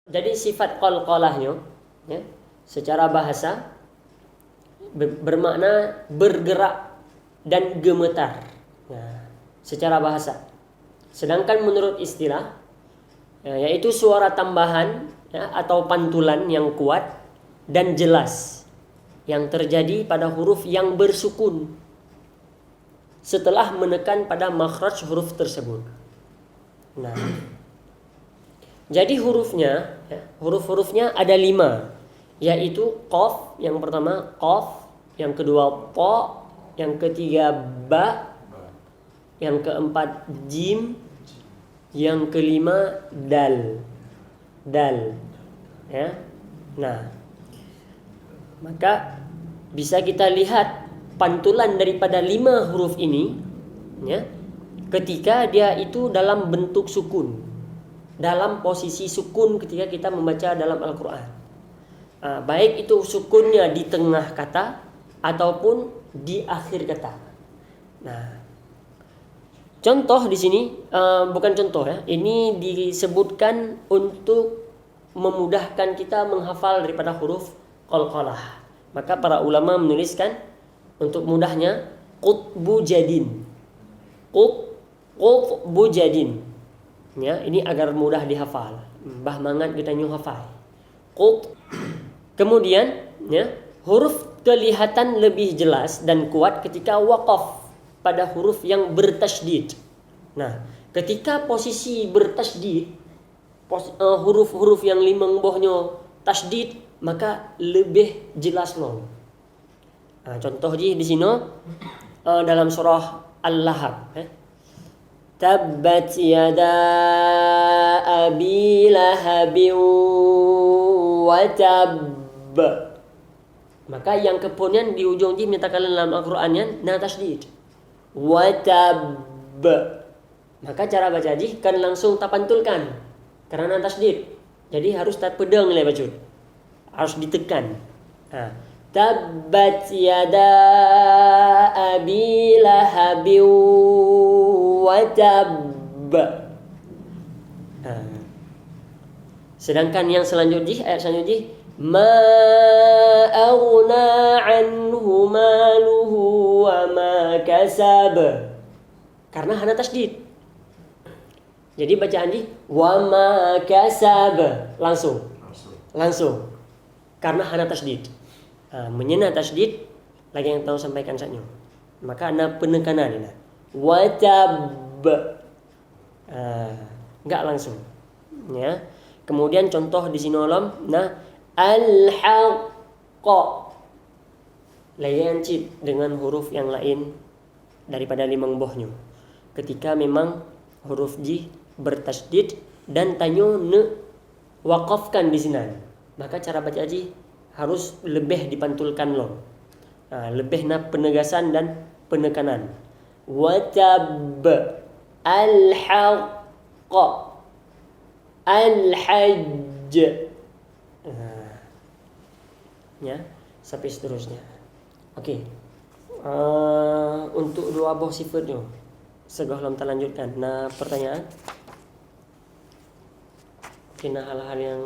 Jadi sifat qalqalahnya ya, secara bahasa bermakna bergerak dan gemetar. Nah, secara bahasa. Sedangkan menurut istilah yaitu suara tambahan ya, atau pantulan yang kuat dan jelas yang terjadi pada huruf yang bersukun setelah menekan pada makhraj huruf tersebut. Nah, jadi huruf-hurufnya ada 5, yaitu qaf yang pertama, qaf yang kedua ta, yang ketiga ba, yang keempat jim, yang kelima dal. Ya. Nah, maka bisa kita lihat pantulan daripada 5 huruf ini ya, ketika dia itu dalam bentuk sukun, dalam posisi sukun ketika kita membaca dalam Al-Quran. Baik itu sukunnya di tengah kata ataupun di akhir kata. Nah, contoh di sini bukan contoh ya, ini disebutkan untuk memudahkan kita menghafal daripada huruf qalqalah. Maka para ulama menuliskan untuk mudahnya qutbu jadin. Qutbu jadin. Ya, ini agar mudah dihafal. Bah mangat kita nyu hafal. Qut. Kemudian ya, huruf kelihatan lebih jelas dan kuat ketika waqaf pada huruf yang bertasydid. Nah, ketika posisi bertasydid, huruf-huruf yang 5 bohnya tasydid, maka lebih jelas loh. Contoh di sini dalam surah Al-Lahab. Tabbat yada abi lahabin wa tabb. Maka yang kemudian di ujung jim menyatakan dalam Al-Qur'annya na tasydid. Wa tabb. Maka cara baca jih kan langsung tapantulkan karena tasydid. Jadi harus tak pedang le baca. Harus ditekan. Tabbat yada abi lahabin wa tabb. Sedangkan yang selanjutnya ayat selanjutnya ma aghna anhu maluhu wa ma kasab. Karena hana tasydid. Jadi bacaan di wa ma kasab langsung. Karena hana tasydid. Menyena tasydid lagi yang tahu sampaikan saja. Maka ada penekanan ini. Wajab. Enggak langsung. Ya. Kemudian contoh di sini al-haqqa. Layan cip dengan huruf yang lain daripada 5 bohnya. Ketika memang huruf ji bertasydid dan tanyo ne waqafkan di sini. Maka cara baca ji harus lebih dipantulkan loh. Lebih penegasan dan penekanan. Watab al-haqqa al-hajj. Ya, sampai seterusnya. Oke. Untuk 2 buah sifatnya sebelum kita lanjutkan. Nah, pertanyaan. Kena hal-hal yang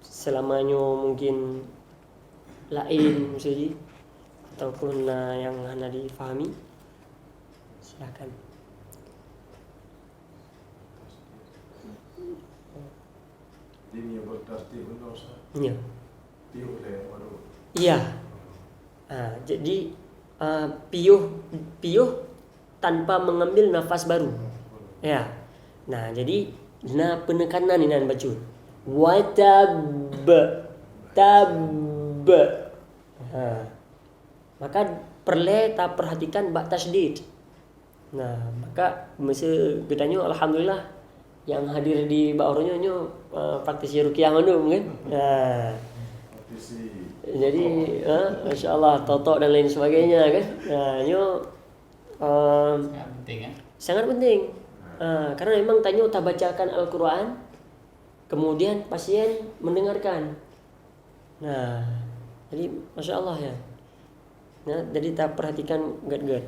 selamanya mungkin lain saja ataupun yang anda difahami, silakan. Ini yang bertartib benar Ustaz. Ya. Piuh le baru. Iya. Jadi piuh tanpa mengambil nafas baru. Ya. Nah, jadi penekanan ini baca. Watab tab. Maka perlu tak perhatikan bak tasydid. Nah, maka mesti gedanya alhamdulillah yang hadir di baornya praktisi ruqyah mandu mungkin. Nah, jadi masyaallah totok dan lain sebagainya kan. Nah, sangat penting ya. Sangat penting. Karena memang tanyo tak bacakan Al-Qur'an kemudian pasien mendengarkan. Nah, jadi masya Allah ya. Nah, jadi kita perhatikan gad-gad.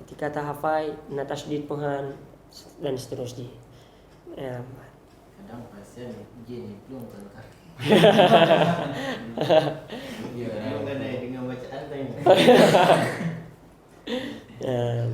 Ketika tak hafai, na tasydid pengan dan seterusnya. Ya. kadang pasien jin belum tentang. Iya, dengan bacaan tadi. Ya,